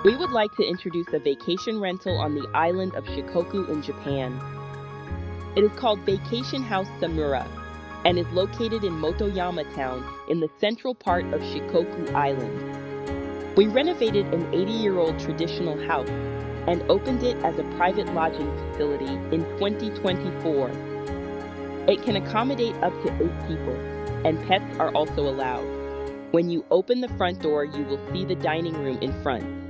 We would like to introduce a vacation rental on the island of Shikoku in Japan. It is called Vacation House Sameura and is located in Motoyama Town in the central part of Shikoku Island. We renovated an 80-year-old traditional house and opened it as a private lodging facility in 2024. It can accommodate up to 8 people, and pets are also allowed. When you open the front door, you will see the dining room in front.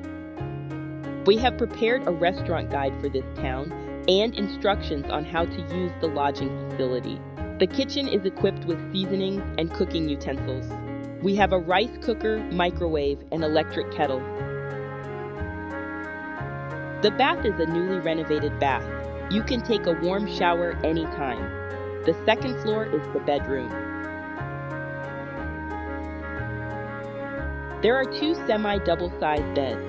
We have prepared a restaurant guide for this town and instructions on how to use the lodging facility. The kitchen is equipped with seasonings and cooking utensils. We have a rice cooker, microwave, and electric kettle. The bath is a newly renovated bath. You can take a warm shower anytime. The second floor is the bedroom. There are 2 semi-double-sized beds.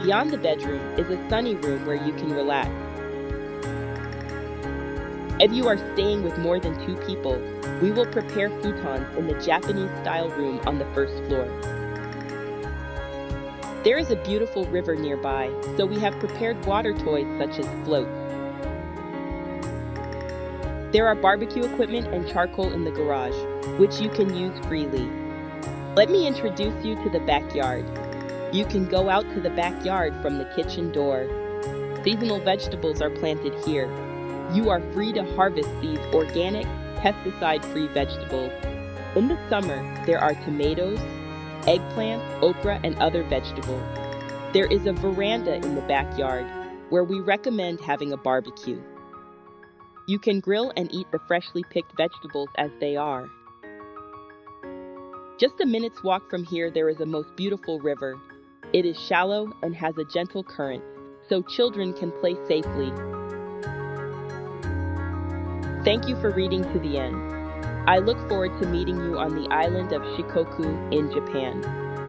Beyond the bedroom is a sunny room where you can relax. If you are staying with more than 2 people, we will prepare futons in the Japanese-style room on the first floor. There is a beautiful river nearby, so we have prepared water toys such as floats. There are barbecue equipment and charcoal in the garage, which you can use freely. Let me introduce you to the backyard. You can go out to the backyard from the kitchen door. Seasonal vegetables are planted here. You are free to harvest these organic, pesticide-free vegetables. In the summer, there are tomatoes, eggplants, okra, and other vegetables. There is a veranda in the backyard where we recommend having a barbecue. You can grill and eat the freshly picked vegetables as they are. Just a minute's walk from here, there is a most beautiful river. It is shallow and has a gentle current, so children can play safely. Thank you for reading to the end. I look forward to meeting you on the island of Shikoku in Japan.